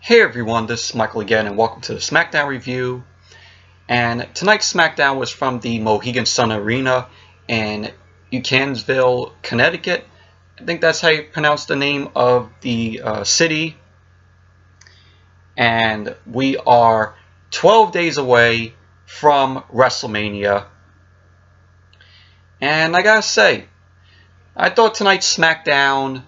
Hey everyone, this is Michael again, and welcome to the Smackdown review. And tonight's Smackdown was from the Mohegan Sun Arena in Evansville, Connecticut. I think that's how you pronounce the name of the city. And we are 12 days away from WrestleMania. And I gotta say, I thought tonight's Smackdown,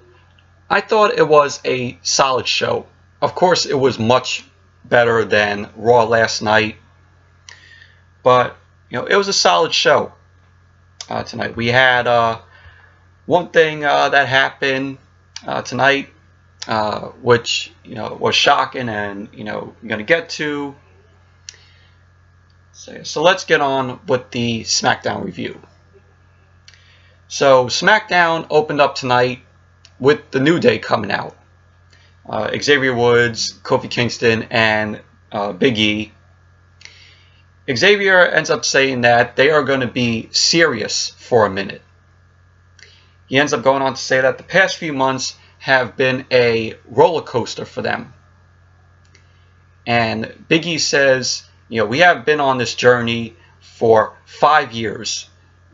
I thought it was a solid show. Of course, it was much better than Raw last night, but it was a solid show tonight. We had one thing that happened tonight, which was shocking, and I'm gonna get to. So let's get on with the Smackdown review. So Smackdown opened up tonight with the New Day coming out. Xavier Woods, Kofi Kingston, and Big E. Xavier ends up saying that they are going to be serious for a minute. He ends up going on to say that the past few months have been a roller coaster for them. And Big E says, we have been on this journey for 5 years,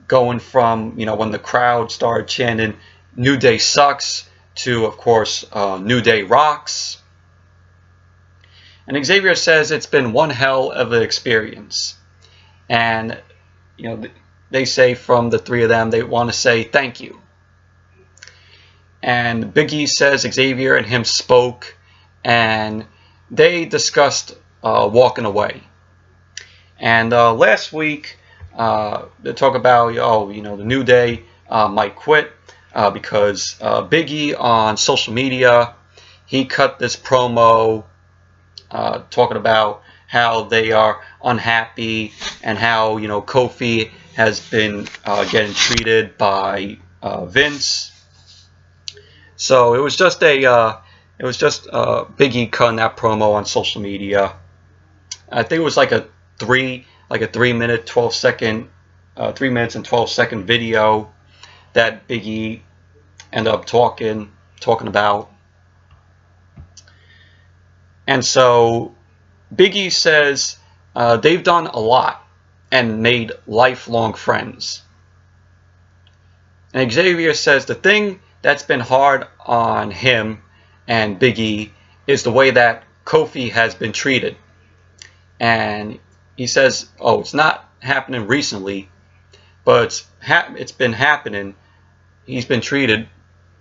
going from, when the crowd started chanting, New Day sucks, to, of course, New Day rocks. And Xavier says it's been one hell of an experience. And, they say from the three of them, they want to say thank you. And Big E says Xavier and him spoke, and they discussed walking away. And last week, they talk about, the New Day might quit. Because Big E on social media, he cut this promo talking about how they are unhappy and how Kofi has been getting treated by Vince. So it was just Big E cutting that promo on social media. I think it was like a 3 minute 12-second 3 minutes and 12-second video that Big E ended up talking about. And so Big E says they've done a lot and made lifelong friends. And Xavier says the thing that's been hard on him and Big E is the way that Kofi has been treated. And he says, it's not happening recently, but it's been happening. He's been treated,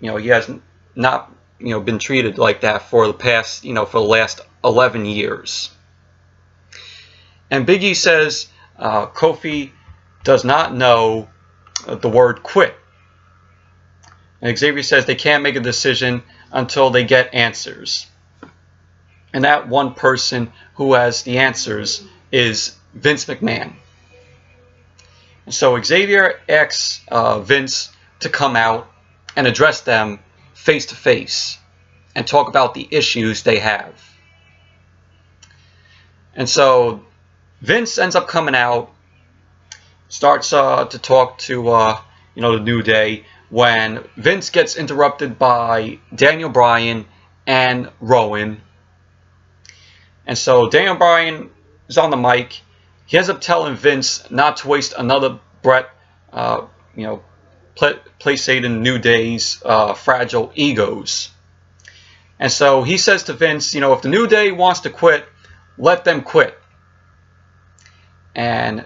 he has not, been treated like that for the past, for the last 11 years. And Big E says Kofi does not know the word quit. And Xavier says they can't make a decision until they get answers. And that one person who has the answers is Vince McMahon. And so Xavier asks Vince to come out and address them face to face and talk about the issues they have. And so Vince ends up coming out, starts to talk to the New Day, when Vince gets interrupted by Daniel Bryan and Rowan. And so Daniel Bryan is on the mic. He ends up telling Vince not to waste another breath, placating New Day's fragile egos. And so he says to Vince, if the New Day wants to quit, let them quit. And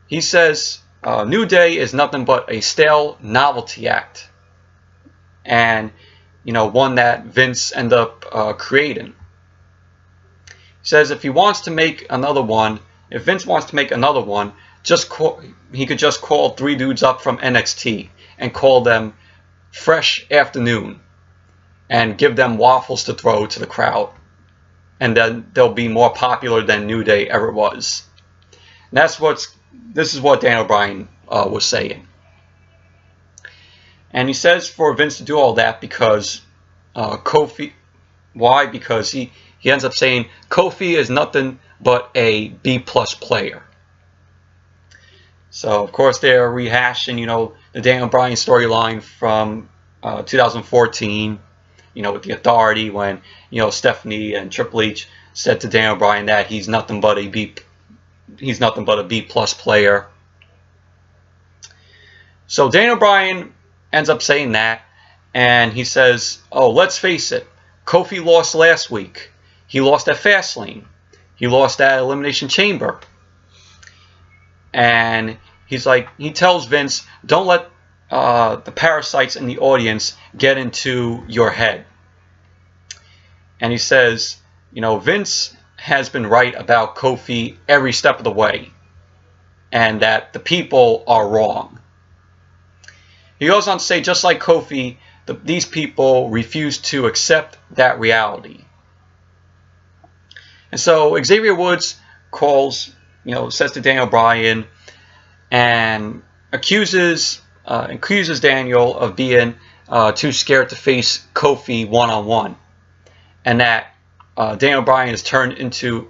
he says New Day is nothing but a stale novelty act. And, one that Vince ended up creating. He says if he wants to make another one, if Vince wants to make another one, he could just call 3 dudes up from NXT and call them Fresh Afternoon and give them waffles to throw to the crowd. And then they'll be more popular than New Day ever was. And this is what Daniel Bryan was saying. And he says for Vince to do all that because Kofi, why? Because he ends up saying Kofi is nothing but a B+ player. So, of course, they're rehashing, the Daniel Bryan storyline from 2014, with the authority when, Stephanie and Triple H said to Daniel Bryan that he's nothing but a B plus player. So Daniel Bryan ends up saying that, and he says, oh, let's face it, Kofi lost last week. He lost at Fastlane. He lost at Elimination Chamber. And he tells Vince, don't let the parasites in the audience get into your head. And he says, Vince has been right about Kofi every step of the way, and that the people are wrong. He goes on to say, just like Kofi, these people refuse to accept that reality. And so Xavier Woods says to Daniel Bryan and accuses Daniel of being too scared to face Kofi one-on-one, and that Daniel Bryan has turned into,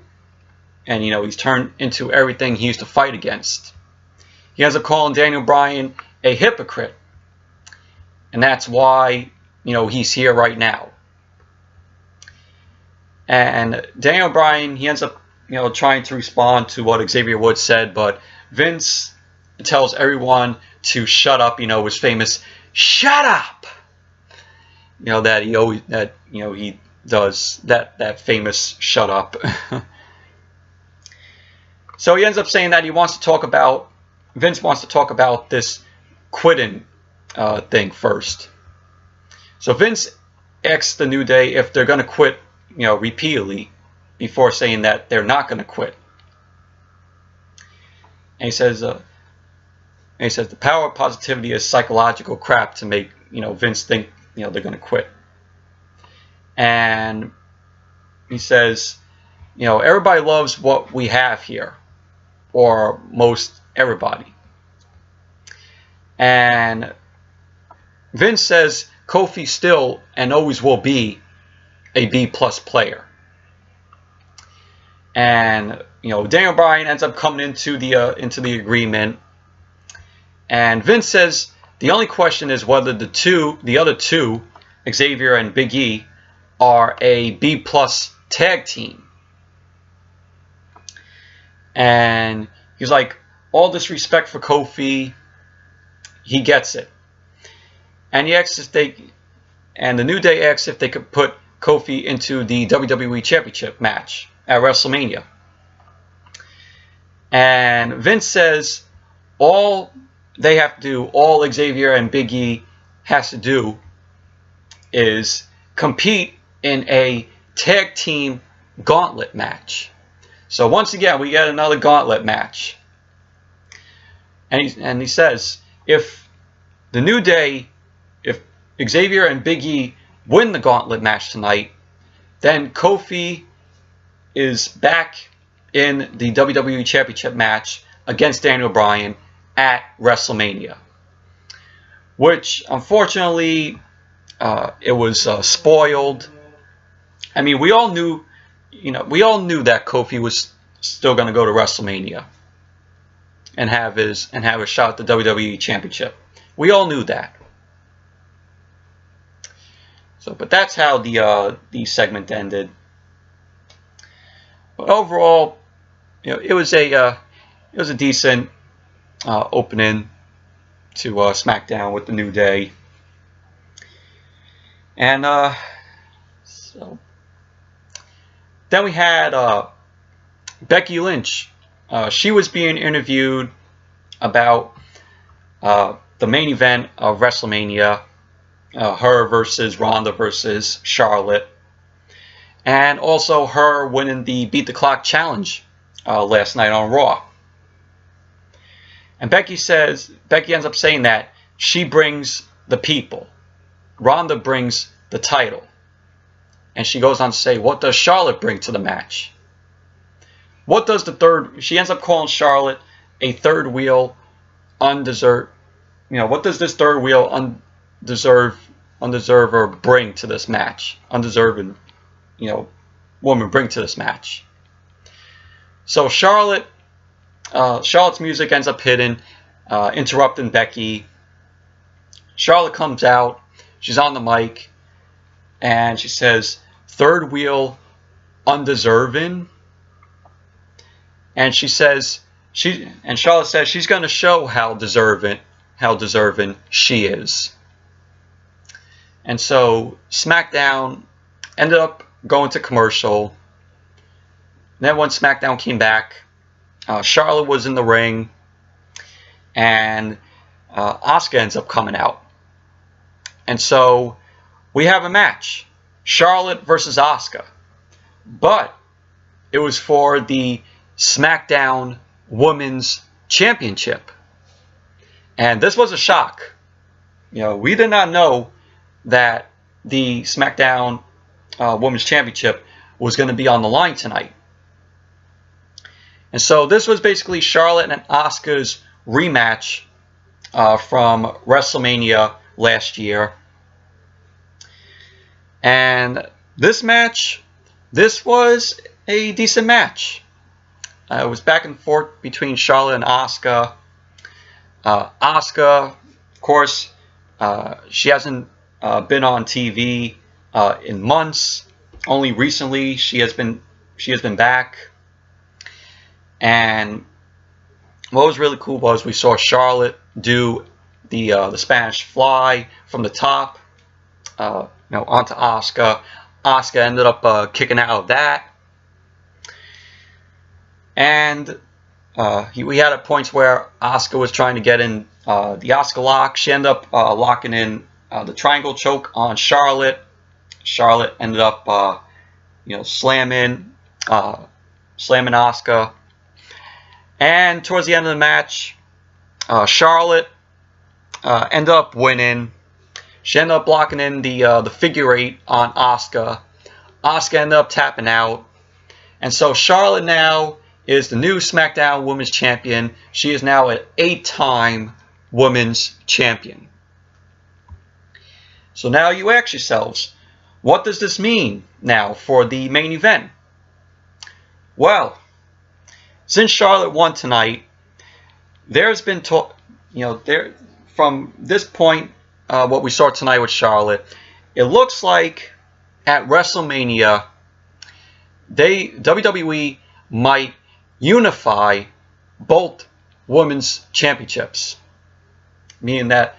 he's turned into everything he used to fight against. He ends up calling Daniel Bryan a hypocrite, and that's why he's here right now. And Daniel Bryan, he ends up trying to respond to what Xavier Woods said, but Vince tells everyone to shut up. His famous "shut up." He does that famous "shut up." So he ends up saying that Vince wants to talk about this quitting thing first. So Vince asks the New Day if they're going to quit, repeatedly, before saying that they're not going to quit. And he says, the power of positivity is psychological crap to make Vince think they're going to quit. And he says, everybody loves what we have here, or most everybody. And Vince says Kofi still and always will be a B plus player. And Daniel Bryan ends up coming into the agreement, and Vince says the only question is whether the other two, Xavier and Big E, are a B plus tag team. And he's like, all this respect for Kofi, he gets it. And he asks and the New Day asks if they could put Kofi into the WWE Championship match at WrestleMania. And Vince says all they have to do, all Xavier and Big E has to do, is compete in a tag team gauntlet match. So once again, we get another gauntlet match. And he says, if the New Day, if Xavier and Big E win the gauntlet match tonight, then Kofi is back in the WWE Championship match against Daniel Bryan at WrestleMania. Which, unfortunately, it was spoiled. I mean, we all knew that Kofi was still going to go to WrestleMania and have his shot at the WWE Championship. We all knew that. So, but that's how the segment ended. But overall, it was a decent opening to SmackDown with the New Day. And so then we had Becky Lynch. She was being interviewed about the main event of WrestleMania, her versus Ronda versus Charlotte, and also her winning the Beat the Clock challenge last night on Raw. And Becky ends up saying that she brings the people, Ronda brings the title. And she goes on to say, what does Charlotte bring to the match? What does she ends up calling Charlotte a third wheel undeserved, what does this third wheel undeserver bring to this match? Undeserving, woman bring to this match. So Charlotte's music ends up hitting, interrupting Becky. Charlotte comes out, she's on the mic, and she says, "Third wheel, undeserving." And she says, Charlotte says she's going to show how deserving she is. And so SmackDown ended up going to commercial. And then when SmackDown came back, Charlotte was in the ring, and Asuka ends up coming out. And so we have a match, Charlotte versus Asuka. But it was for the SmackDown Women's Championship. And this was a shock. We did not know that the SmackDown Women's Championship was going to be on the line tonight. And so this was basically Charlotte and Asuka's rematch from WrestleMania last year. And this was a decent match. It was back and forth between Charlotte and Asuka. Asuka, of course, she hasn't been on TV in months. Only recently she has been back. And what was really cool was we saw Charlotte do the Spanish Fly from the top, onto Asuka. Asuka ended up kicking out of that. And we had at points where Asuka was trying to get in the Asuka lock. She ended up locking in the triangle choke on Charlotte. Charlotte ended up, slamming Asuka. And towards the end of the match, Charlotte ended up winning. She ended up blocking in the figure 8 on Asuka. Asuka ended up tapping out. And so Charlotte now is the new SmackDown Women's Champion. She is now an 8-time Women's Champion. So now you ask yourselves, what does this mean now for the main event? Well, since Charlotte won tonight, there's been talk, from this point, what we saw tonight with Charlotte, it looks like at WrestleMania, WWE might unify both women's championships, meaning that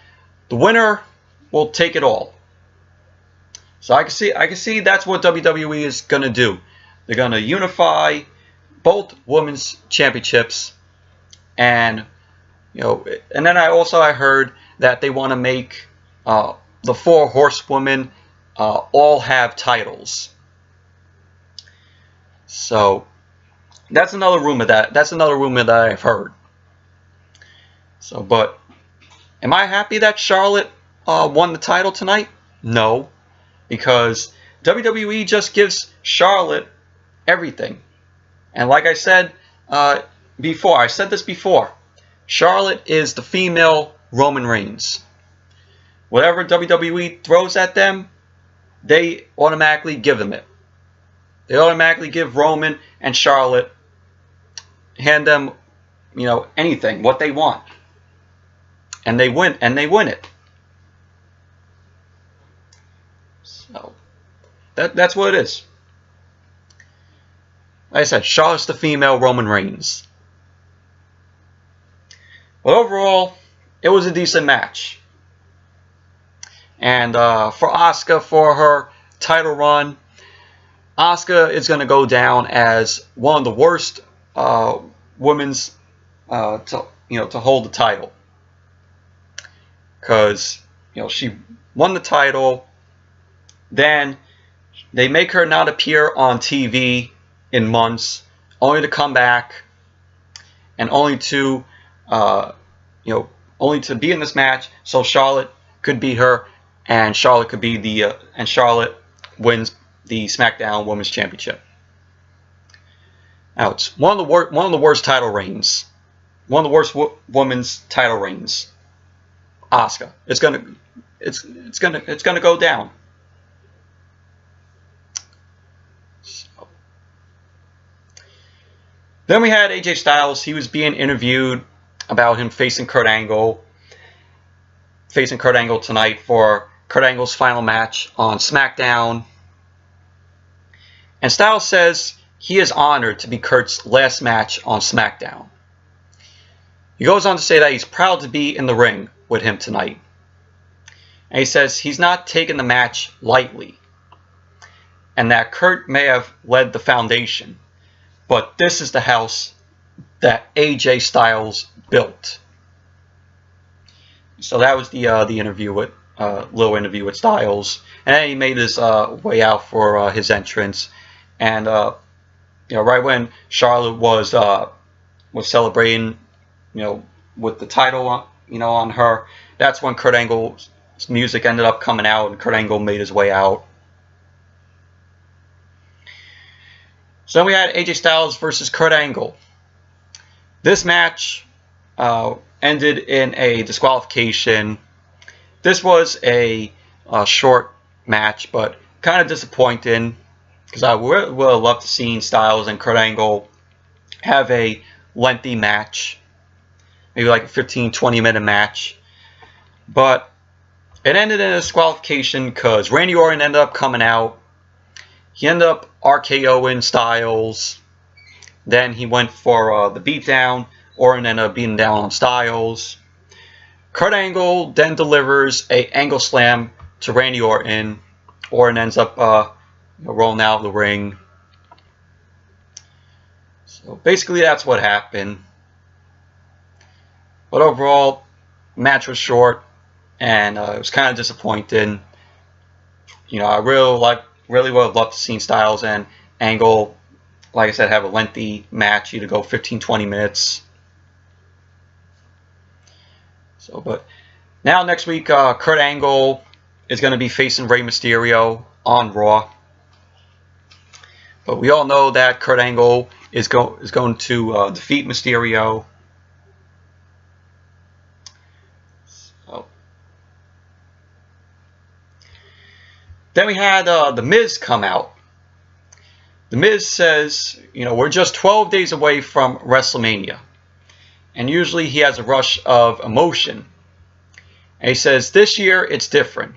the winner will take it all. So I can see that's what WWE is going to do. They're going to unify both women's championships, and and then I heard that they want to make the 4 horsewomen all have titles. So that's another rumor that I've heard. So, but am I happy that Charlotte won the title tonight? No, because WWE just gives Charlotte everything. And like I said before, I said this before, Charlotte is the female Roman Reigns. Whatever WWE throws at them, they automatically give them it. They automatically give Roman and Charlotte, hand them, anything, what they want. And they win it. So that's what it is. Like I said, Charlotte's the female Roman Reigns. But overall, it was a decent match. And for Asuka, for her title run, Asuka is going to go down as one of the worst women's to hold the title, because she won the title, then they make her not appear on TV in months, only to come back and only to be in this match so Charlotte could beat her, and Charlotte could be and Charlotte wins the SmackDown Women's Championship. Now it's one of the worst title reigns, one of the worst women's title reigns. Asuka, it's gonna go down. So. Then we had AJ Styles. He was being interviewed about him facing Kurt Angle tonight for Kurt Angle's final match on SmackDown. And Styles says he is honored to be Kurt's last match on SmackDown. He goes on to say that he's proud to be in the ring with him tonight. And he says he's not taking the match lightly. And that Kurt may have led the foundation, but this is the house that AJ Styles built. So that was the interview with little interview with Styles, and then he made his way out for his entrance. And right when Charlotte was celebrating, with the title on her, that's when Kurt Angle's music ended up coming out, and Kurt Angle made his way out. So then we had AJ Styles versus Kurt Angle. This match ended in a disqualification. This was a short match, but kind of disappointing, because I would have loved to see Styles and Kurt Angle have a lengthy match, maybe like a 15-20 minute match. But it ended in a disqualification because Randy Orton ended up coming out. He ended up RKOing Styles. Then he went for the beatdown. Orton ended up beating down on Styles. Kurt Angle then delivers a angle slam to Randy Orton. Orton ends up rolling out of the ring. So basically that's what happened. But overall, the match was short, and it was kind of disappointing. I really would have loved to see Styles and Angle, like I said, have a lengthy match, either go 15-20 minutes. So, but now next week, Kurt Angle is going to be facing Rey Mysterio on Raw. But we all know that Kurt Angle is going to defeat Mysterio. So. Then we had The Miz come out. The Miz says, we're just 12 days away from WrestleMania. And usually he has a rush of emotion. And he says this year it's different,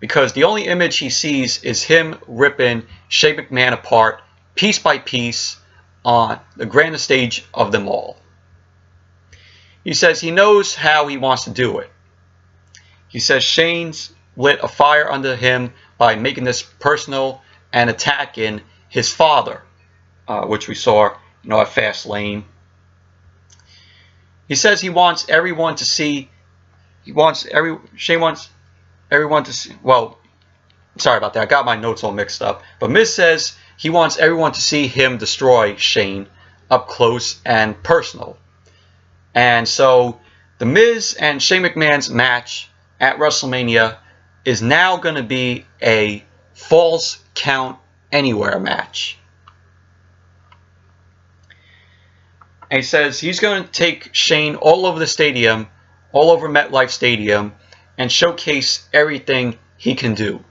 because the only image he sees is him ripping Shane McMahon apart piece by piece on the grandest stage of them all. He says he knows how he wants to do it. He says Shane's lit a fire under him by making this personal and attacking his father, which we saw at Fastlane. He says he wants everyone to see. Shane wants everyone to see. Well, sorry about that. I got my notes all mixed up. But Miz says he wants everyone to see him destroy Shane up close and personal. And so the Miz and Shane McMahon's match at WrestleMania is now going to be a Falls Count Anywhere match. And he says he's going to take Shane all over the stadium, all over MetLife Stadium, and showcase everything he can do.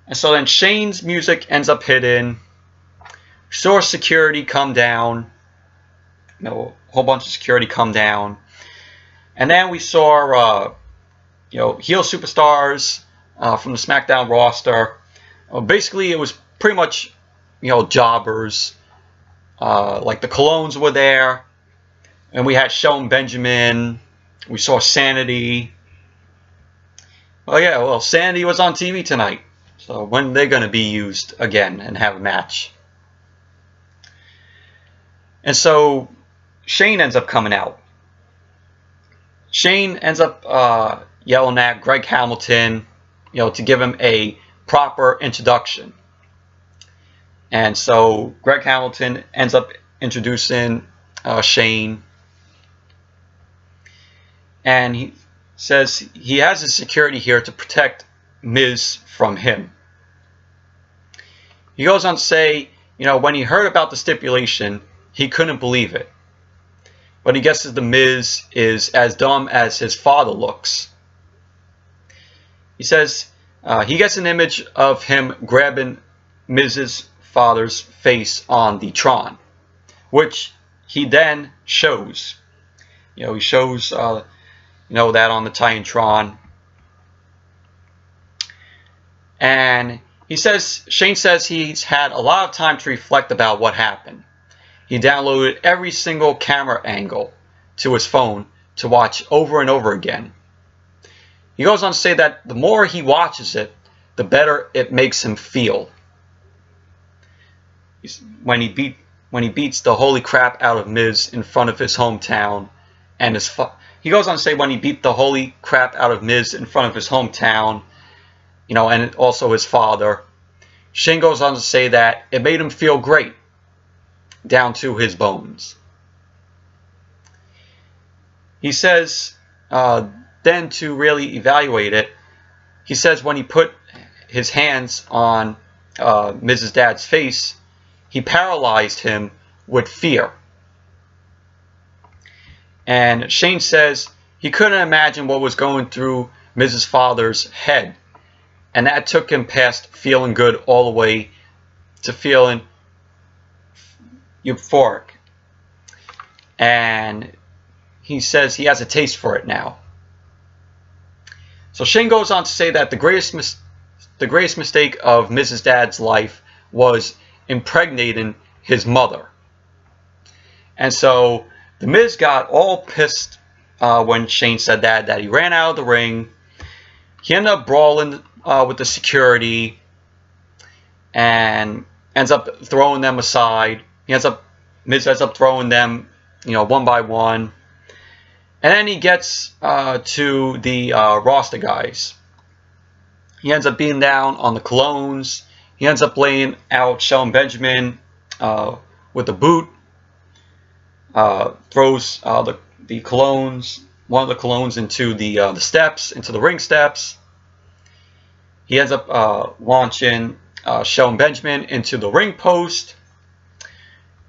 And so then Shane's music ends up hitting. We saw security come down. A whole bunch of security come down. And then we saw heel superstars from the SmackDown roster. Basically, it was pretty much jobbers. Like the Colognes were there, and we had Shelton Benjamin. We saw Sanity. Oh yeah, well, Sanity was on TV tonight. So when are they going to be used again and have a match? And so Shane ends up coming out. Shane ends up yelling at Greg Hamilton, to give him a proper introduction. And so Greg Hamilton ends up introducing Shane. And he says he has his security here to protect Miz from him. He goes on to say, when he heard about the stipulation, he couldn't believe it. But he guesses the Miz is as dumb as his father looks. He says he gets an image of him grabbing Miz's father's face on the Tron, which he then shows. He shows that on the Titantron, And Shane says he's had a lot of time to reflect about what happened. He downloaded every single camera angle to his phone to watch over and over again. He goes on to say that the more he watches it, the better it makes him feel. When he beats the holy crap out of Miz in front of his hometown, and he goes on to say when he beat the holy crap out of Miz in front of his hometown, and also his father. Shane goes on to say that it made him feel great, down to his bones. He says, then to really evaluate it, he says when he put his hands on Mrs. Dad's face, he paralyzed him with fear. And Shane says he couldn't imagine what was going through Mrs. Father's head. And that took him past feeling good all the way to feeling euphoric. And he says he has a taste for it now. So Shane goes on to say that the greatest mistake of Mrs. Dad's life was impregnating his mother. And so the Miz got all pissed when Shane said that he ran out of the ring. He ended up brawling with the security and ends up throwing them aside. Miz ends up throwing them, one by one. And then he gets to the roster guys. He ends up being down on the Colognes. He ends up laying out Shelton Benjamin with a boot. Throws the Colognes, one of the Colognes, into the steps, into the ring steps. He ends up launching Shelton Benjamin into the ring post.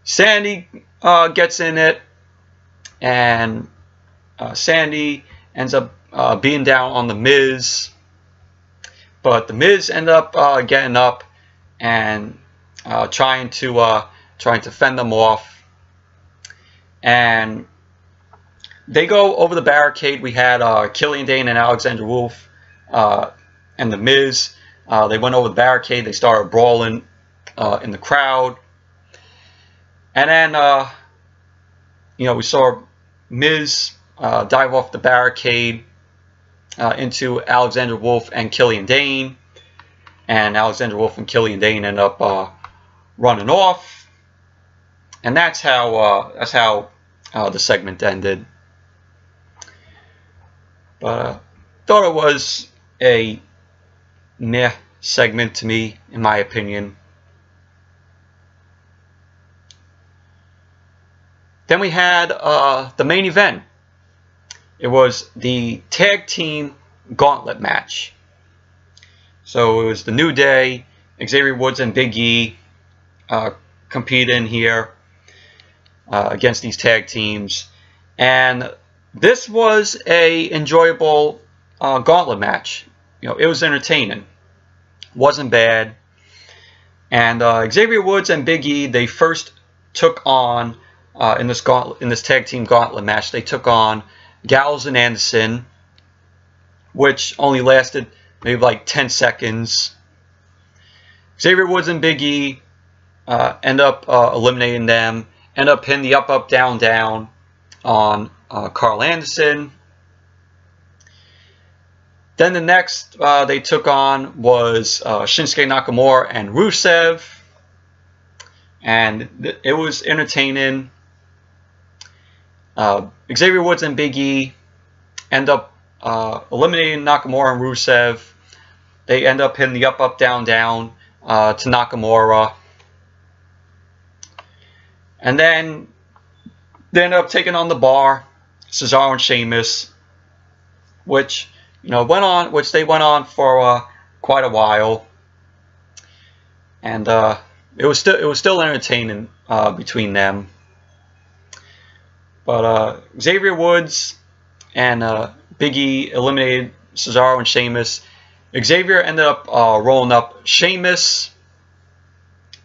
Sandy gets in it, and Sandy ends up being down on the Miz. But the Miz ended up getting up and trying to fend them off. And they go over the barricade. We had Killian Dane and Alexander Wolf and the Miz. They went over the barricade. They started brawling in the crowd. And then, we saw Miz dive off the barricade into Alexander Wolf and Killian Dane. And Alexander Wolf and Killian Dane end up running off. And that's how the segment ended. But thought it was a meh segment to me, in my opinion. Then we had the main event. It was the Tag Team Gauntlet Match. So it was the New Day, Xavier Woods and Big E competing here against these tag teams. And this was a enjoyable gauntlet match. It was entertaining. Wasn't bad. And Xavier Woods and Big E, they first took on in this tag team gauntlet match. They took on Gallows and Anderson, which only lasted maybe like 10 seconds. Xavier Woods and Big E end up eliminating them. End up hitting the up, down, down on Karl Anderson. Then the next they took on was Shinsuke Nakamura and Rusev. And it was entertaining. Xavier Woods and Big E end up eliminating Nakamura and Rusev. They end up hitting the up, down, down to Nakamura. And then they end up taking on the Bar, Cesaro and Sheamus, which they went on for quite a while. And it was still entertaining between them. But Xavier Woods and Big E eliminated Cesaro and Sheamus. Xavier ended up rolling up Sheamus.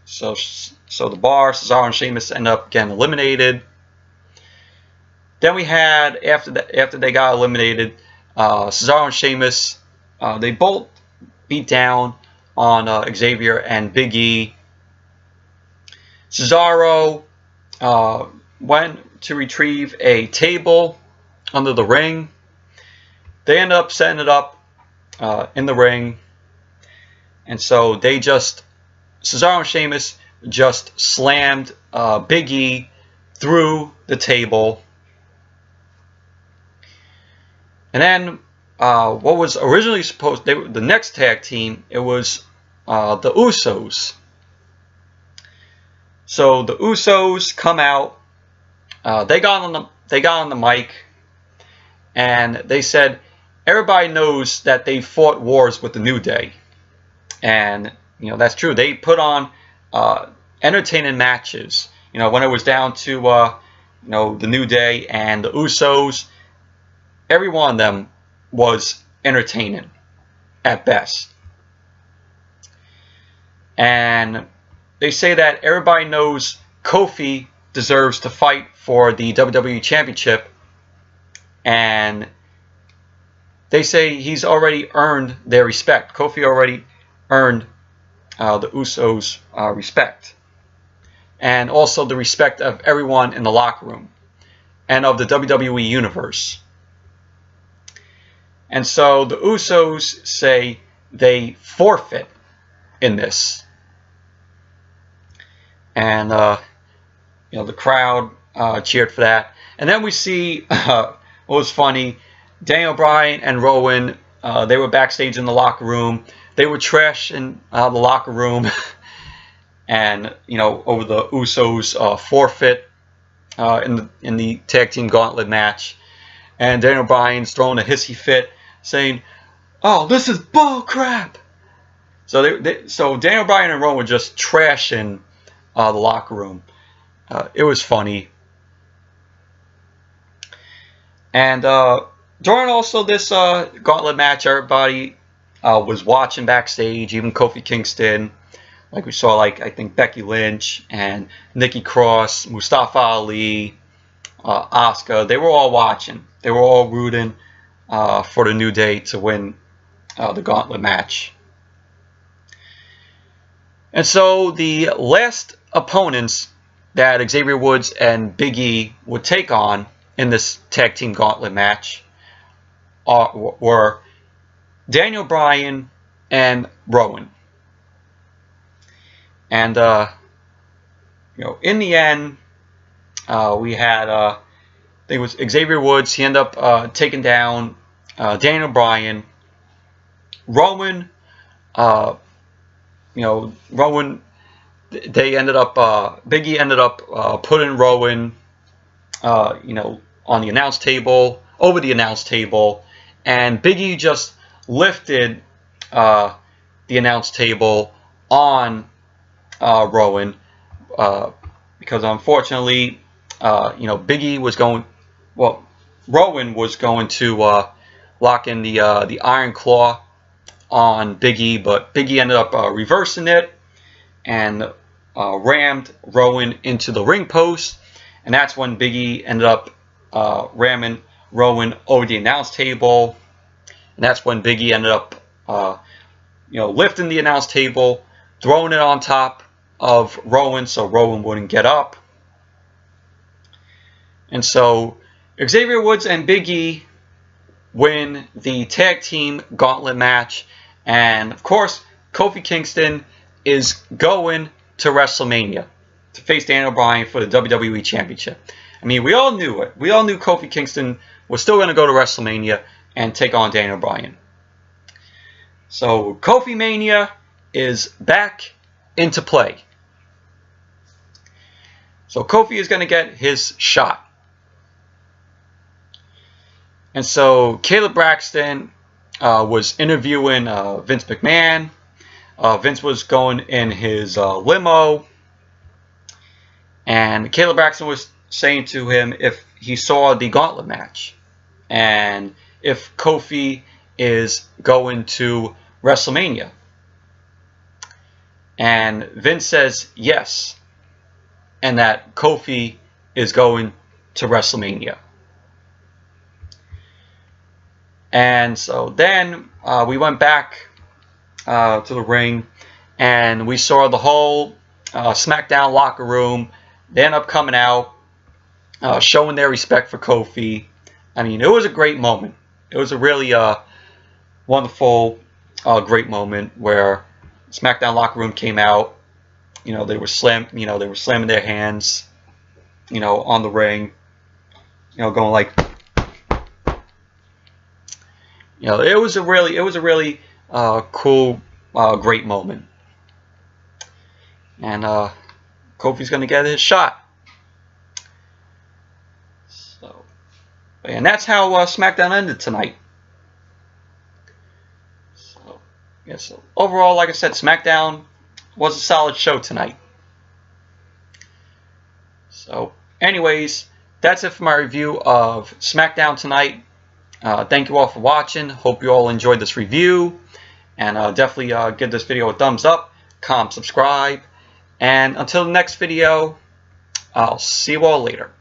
So the Bar, Cesaro, and Sheamus end up getting eliminated. Then we had, after they got eliminated, Cesaro and Sheamus, they both beat down on Xavier and Big E. Cesaro went to retrieve a table under the ring. They ended up setting it up in the ring. And so they Cesaro and Sheamus just slammed Big E through the table. And then what was originally the next tag team, it was the Usos. So the Usos come out. They got on the mic, and they said everybody knows that they fought wars with the New Day, and that's true. They put on entertaining matches. When it was down to the New Day and the Usos, every one of them was entertaining at best. And they say that everybody knows Kofi deserves to fight for the WWE Championship, and they say he's already earned their respect. Kofi already earned the Usos' respect, and also the respect of everyone in the locker room and of the WWE Universe. And so the Usos say they forfeit in this. And the crowd cheered for that. And then we see what was funny, Daniel Bryan and Rowan, they were backstage in the locker room. They were trashing the locker room and over the Usos forfeit in the Tag Team Gauntlet match. And Daniel Bryan's throwing a hissy fit, saying, "Oh, this is bull crap." So so Daniel Bryan and Rowan were just trashing the locker room. It was funny. And during also this gauntlet match, everybody was watching backstage, even Kofi Kingston. Like we saw, I think Becky Lynch and Nikki Cross, Mustafa Ali, Asuka. They were all watching. They were all rooting for the New Day to win the gauntlet match. And so the last opponents that Xavier Woods and Big E would take on in this Tag Team Gauntlet match were Daniel Bryan and Rowan. And in the end, we had I think it was Xavier Woods. He ended up taking down Daniel Bryan. Rowan, Rowan. They ended up, Big E ended up putting Rowan, on the announce table, over the announce table, and Big E just lifted the announce table on Rowan, because unfortunately, Big E was Rowan was going to lock in the Iron Claw on Big E, but Big E ended up reversing it and rammed Rowan into the ring post, and that's when Big E ended up ramming Rowan over the announce table, and that's when Big E ended up lifting the announce table, throwing it on top of Rowan so Rowan wouldn't get up. And so Xavier Woods and Big E win the Tag Team Gauntlet match, and of course Kofi Kingston is going to WrestleMania to face Daniel Bryan for the WWE Championship. I mean, we all knew it. We all knew Kofi Kingston was still going to go to WrestleMania and take on Daniel Bryan. So Kofi Mania is back into play. So Kofi is going to get his shot. And so Caleb Braxton was interviewing Vince McMahon. Vince was going in his limo, and Caleb Braxton was saying to him if he saw the gauntlet match and if Kofi is going to WrestleMania. And Vince says yes, and that Kofi is going to WrestleMania. And so then we went back to the ring, and we saw the whole SmackDown locker room. They end up coming out, showing their respect for Kofi. I mean, it was a great moment. It was a really wonderful, great moment where SmackDown locker room came out. You know, they were slamming their hands, you know, on the ring. You know, going like, you know, it was a really cool, great moment. And Kofi's gonna get his shot. So, and that's how SmackDown ended tonight. So, yeah. So overall, like I said, SmackDown was a solid show tonight. So, anyways, that's it for my review of SmackDown tonight. Thank you all for watching. Hope you all enjoyed this review. And definitely give this video a thumbs up, comment, subscribe. And until the next video, I'll see you all later.